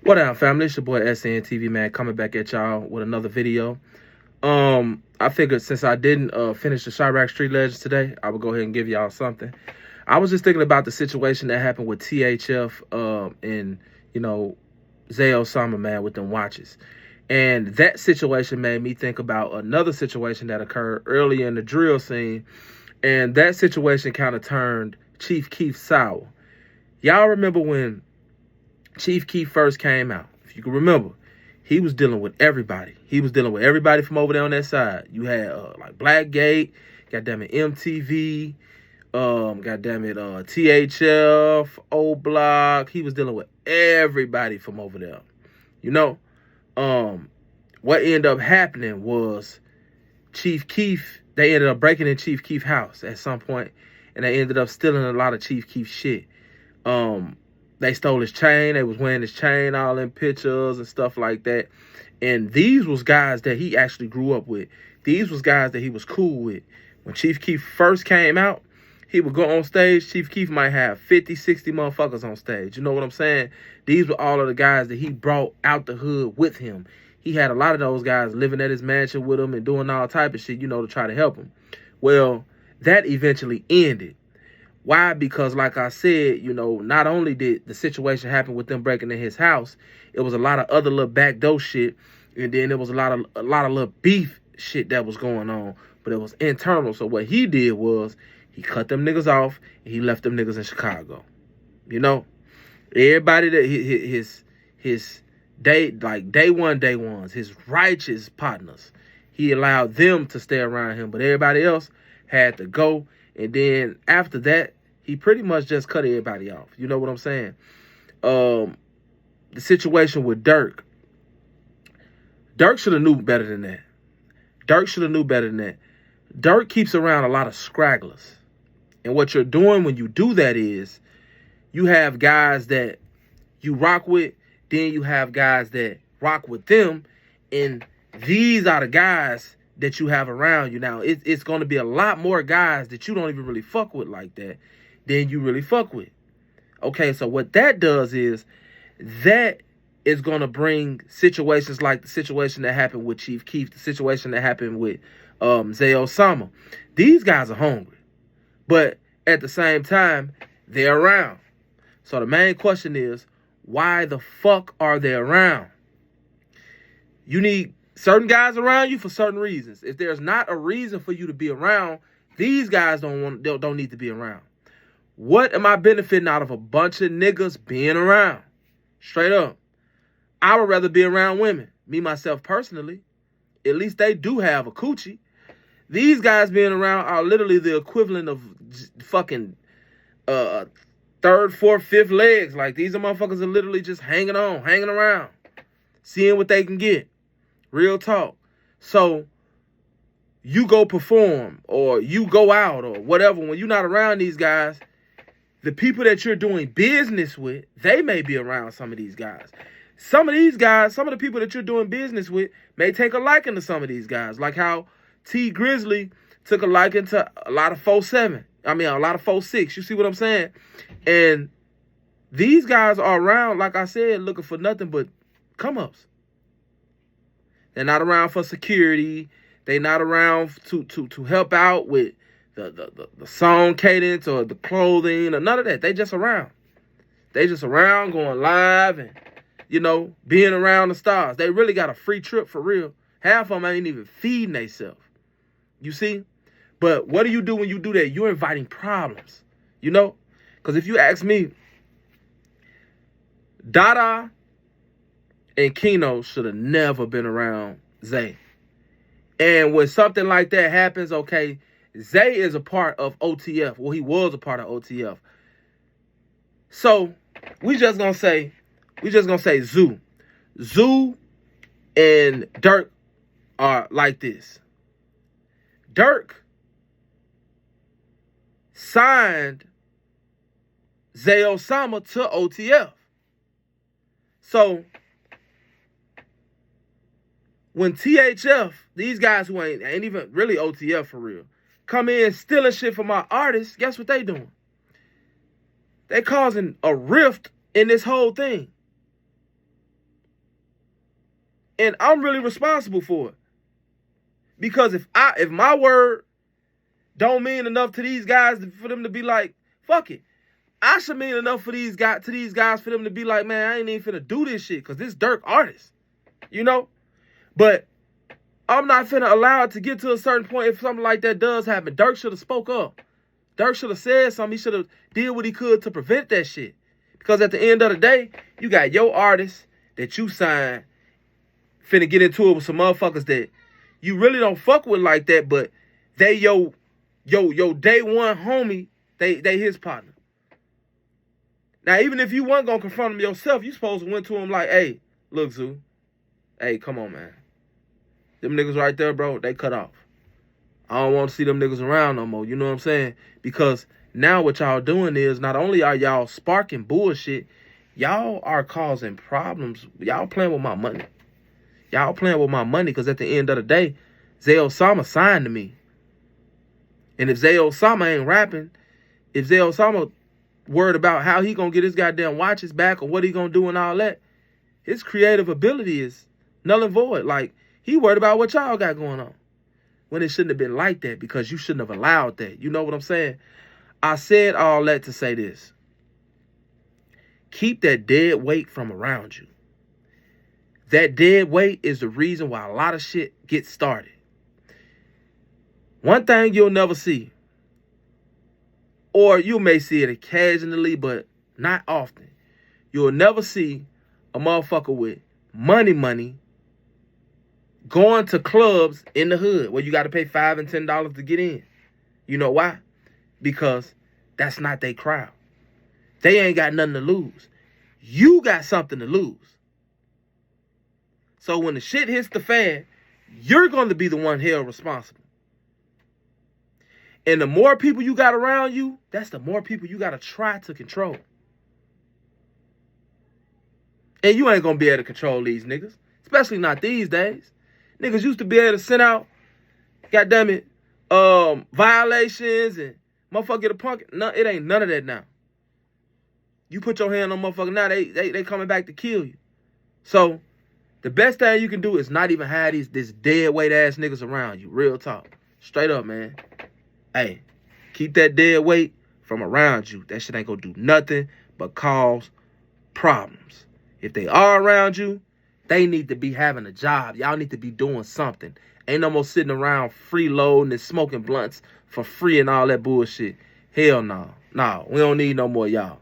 What up, family? It's your boy SNTV, man, coming back at y'all with another video. I figured since I didn't finish the Chirac Street Legends today, I would go ahead and give y'all something. I was just thinking about the situation that happened with THF and, Zay Osama, man, with them watches. And that situation made me think about another situation that occurred earlier in the drill scene. And that situation kind of turned Chief Keef sour. Y'all remember when Chief Keef first came out? If you can remember, he was dealing with everybody. He was dealing with everybody from over there on that side. You had like Blackgate, goddamn it, MTV, goddamn it, THF, O Block. He was dealing with everybody from over there. You know, what ended up happening was Chief Keef. They ended up breaking in Chief Keef's house at some point, and they ended up stealing a lot of Chief Keef shit. They stole his chain. They was wearing his chain all in pictures and stuff like that. And these was guys that he actually grew up with. These was guys that he was cool with. When Chief Keef first came out, he would go on stage. Chief Keef might have 50, 60 motherfuckers on stage. You know what I'm saying? These were all of the guys that he brought out the hood with him. He had a lot of those guys living at his mansion with him and doing all type of shit, to try to help him. Well, that eventually ended. Why? Because like I said, not only did the situation happen with them breaking in his house, it was a lot of other little backdoor shit. And then there was a lot of little beef shit that was going on, but it was internal. So what he did was he cut them niggas off and he left them niggas in Chicago. Everybody that his day ones, his righteous partners, he allowed them to stay around him, but everybody else had to go. And then after that, he pretty much just cut everybody off. You know what I'm saying? The situation with Dirk should have knew better than that. Dirk keeps around a lot of stragglers. And what you're doing when you do that is you have guys that you rock with, then you have guys that rock with them, and these are the guys that you have around you. Now, it's going to be a lot more guys that you don't even really fuck with like that than you really fuck with. Okay, so what that does is that is going to bring situations like the situation that happened with Chief Keef, the situation that happened with Zay Osama. These guys are hungry, but at the same time, they're around. So the main question is, why the fuck are they around? You need certain guys around you for certain reasons. If there's not a reason for you to be around, these guys don't need to be around. What am I benefiting out of a bunch of niggas being around? Straight up. I would rather be around women. Me, myself, personally. At least they do have a coochie. These guys being around are literally the equivalent of fucking third, fourth, fifth legs. Like, these motherfuckers are literally just hanging around, seeing what they can get. Real talk. So you go perform or you go out or whatever. When you're not around these guys, the people that you're doing business with, they may be around some of these guys. Some of the people that you're doing business with may take a liking to some of these guys. Like how T Grizzly took a liking to a lot of 4-7. A lot of 4-6. You see what I'm saying? And these guys are around, like I said, looking for nothing but come-ups. They're not around for security. They're not around to help out with the song cadence or the clothing or none of that. They just around. They just around going live and, being around the stars. They really got a free trip for real. Half of them ain't even feeding themselves. You see? But what do you do when you do that? You're inviting problems. Because if you ask me, Dada and Kino should have never been around Zay. And when something like that happens, okay, Zay is a part of OTF. Well, he was a part of OTF. So we just gonna say Zoo. Zoo and Dirk are like this. Dirk signed Zay Osama to OTF. So when THF, these guys who ain't even really OTF for real, come in stealing shit from our artists, guess what they doing? They causing a rift in this whole thing. And I'm really responsible for it. Because if my word don't mean enough to these guys for them to be like, fuck it. I should mean enough for these guys for them to be like, man, I ain't even finna do this shit because this Dirk artist. You know? But I'm not finna allow it to get to a certain point if something like that does happen. Dirk should have spoke up. Dirk should have said something. He should have did what he could to prevent that shit. Because at the end of the day, you got your artists that you signed finna get into it with some motherfuckers that you really don't fuck with like that, but they your day one homie, they his partner. Now, even if you weren't gonna confront him yourself, you supposed to went to him like, hey, look, Zoo. Hey, come on, man. Them niggas right there, bro, they cut off. I don't want to see them niggas around no more. You know what I'm saying? Because now what y'all doing is not only are y'all sparking bullshit, y'all are causing problems. Y'all playing with my money. Y'all playing with my money because at the end of the day, Zay Osama signed to me. And if Zay Osama ain't rapping, if Zay Osama worried about how he gonna get his goddamn watches back or what he gonna do and all that, his creative ability is null and void. Like, he worried about what y'all got going on. When it shouldn't have been like that because you shouldn't have allowed that. You know what I'm saying? I said all that to say this. Keep that dead weight from around you. That dead weight is the reason why a lot of shit gets started. One thing you'll never see, or you may see it occasionally, but not often. You'll never see a motherfucker with money going to clubs in the hood where you got to pay $5 and $10 to get in. You know why? Because that's not their crowd. They ain't got nothing to lose. You got something to lose. So when the shit hits the fan, you're going to be the one held responsible. And the more people you got around you, that's the more people you got to try to control. And you ain't going to be able to control these niggas. Especially not these days. Niggas used to be able to send out, goddammit, violations and motherfucker get a punk. No, it ain't none of that now. You put your hand on motherfucker now, they coming back to kill you. So, the best thing you can do is not even have this dead weight ass niggas around you. Real talk. Straight up, man. Hey, keep that dead weight from around you. That shit ain't gonna do nothing but cause problems. If they are around you, they need to be having a job. Y'all need to be doing something. Ain't no more sitting around freeloading and smoking blunts for free and all that bullshit. Hell no. No, we don't need no more y'all.